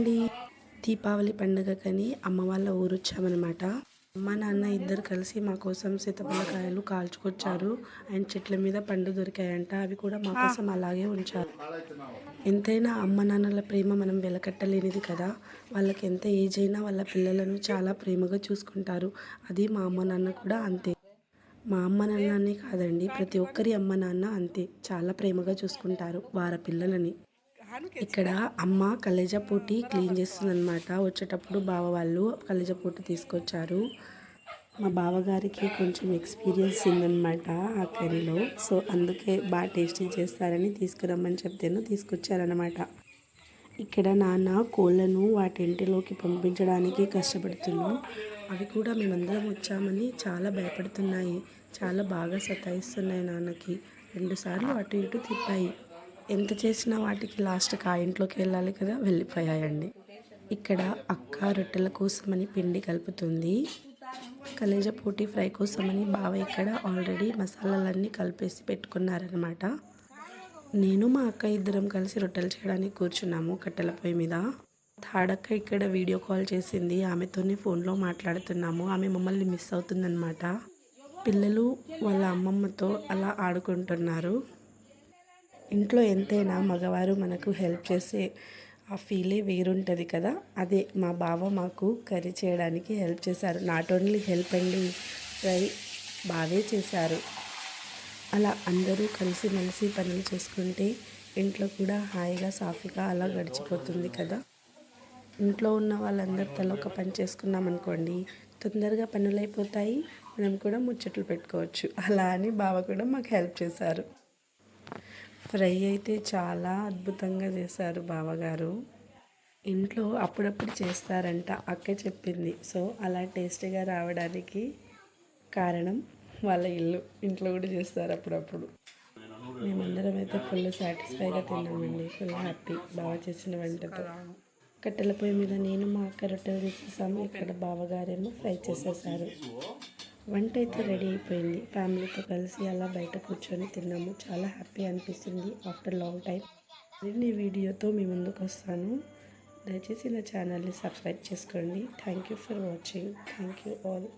అండి. దీపావళి పండుగకని అమ్మ వాళ్ళ ఊరొచ్చామన్నమాట. అమ్మ నాన్న ఇద్దరు కలిసి మా కోసం సీతాఫలకాయలు కాల్చుకొచ్చారు. అండ్ చెట్ల మీద పండు దొరికాయంట. అవి కూడా మా కోసం అలాగే ఉంచారు. ఎంతైనా అమ్మ నాన్నల ప్రేమ మనం వెలకట్టలేనిది కదా. వాళ్ళకి ఎంత ఏజ్ అయినా వాళ్ళ పిల్లలను చాలా ప్రేమగా చూసుకుంటారు. అది మా అమ్మ నాన్న కూడా అంతే. మా అమ్మ నాన్ననే కాదండి, ప్రతి ఒక్కరి అమ్మ నాన్న అంతే, చాలా ప్రేమగా చూసుకుంటారు వారి పిల్లలని. ఇక్కడ అమ్మ కలేజా పోటీ క్లీన్ చేస్తుందన్నమాట. వచ్చేటప్పుడు బావ వాళ్ళు కలేజా పోటీ తీసుకొచ్చారు. మా బావగారికి కొంచెం ఎక్స్పీరియన్స్ ఉందన్నమాట ఆ కర్రీలో. సో అందుకే బాగా టేస్టీ చేస్తారని తీసుకురమ్మని చెప్తేను తీసుకొచ్చారనమాట. ఇక్కడ నాన్న కోళ్ళను వాటి ఇంటిలోకి పంపించడానికి కష్టపడుతున్నాం. అవి కూడా మేమందరం వచ్చామని చాలా భయపడుతున్నాయి. చాలా బాగా సతాయిస్తున్నాయి నాన్నకి. 2 సార్లు అటు ఇటు తిప్పాయి. ఎంత చేసినా వాటికి లాస్ట్కి ఆ ఇంట్లోకి వెళ్ళాలి కదా, వెళ్ళిపోయాయండి. ఇక్కడ అక్క రొట్టెల కోసమని పిండి కలుపుతుంది. కలేజా పోటీ ఫ్రై కోసమని బావ ఇక్కడ ఆల్రెడీ మసాలాలన్నీ కలిపేసి పెట్టుకున్నారనమాట. నేను మా అక్క ఇద్దరం కలిసి రొట్టెలు చేయడానికి కూర్చున్నాము కట్టెల పొయ్యి మీద. థాడక్క ఇక్కడ వీడియో కాల్ చేసింది. ఆమెతోనే ఫోన్లో మాట్లాడుతున్నాము. ఆమె మమ్మల్ని మిస్ అవుతుందన్నమాట. పిల్లలు వాళ్ళ అమ్మమ్మతో అలా ఆడుకుంటున్నారు. ఇంట్లో ఎంతైనా మగవారు మనకు హెల్ప్ చేసే ఆ ఫీలే వేరుంటుంది కదా. అదే మా బావ మాకు కర్రీ చేయడానికి హెల్ప్ చేశారు. నాట్ ఓన్లీ హెల్ప్ అండి, ఫ్రై బాగా చేశారు. అలా అందరూ కలిసిమెలిసి పనులు చేసుకుంటే ఇంట్లో కూడా హాయిగా సాఫీగా అలా గడిచిపోతుంది కదా. ఇంట్లో ఉన్న వాళ్ళందరూ తల ఒక పని చేసుకున్నాం అనుకోండి, తొందరగా పనులు అయిపోతాయి, మనం కూడా ముచ్చట్లు పెట్టుకోవచ్చు. అలా అని బావ కూడా మాకు హెల్ప్ చేశారు. ఫ్రై అయితే చాలా అద్భుతంగా చేశారు బావగారు. ఇంట్లో అప్పుడప్పుడు చేస్తారంట, అక్క చెప్పింది. సో అలా టేస్టీగా రావడానికి కారణం వాళ్ళ ఇల్లు. ఇంట్లో కూడా చేస్తారు అప్పుడప్పుడు. మేమందరం అయితే ఫుల్ సాటిస్ఫైగా తిన్నామండి. ఫుల్ హ్యాపీ బావ చేసిన వంటతో. కట్టెల పొయ్యి మీద నేను మా అక్క రొట్టెలు తీసేసాము. ఇక్కడ బావగారేమో ఫ్రై చేసేసారు. వంట అయితే రెడీ అయిపోయింది. ఫ్యామిలీతో కలిసి అలా బయట కూర్చొని తిన్నాము. చాలా హ్యాపీ అనిపిస్తుంది ఆఫ్టర్ లాంగ్ టైం. మరిన్ని వీడియోతో మీ ముందుకు వస్తాను. దయచేసి నా ఛానల్ని సబ్స్క్రైబ్ చేసుకోండి. Thank you for watching. Thank you all.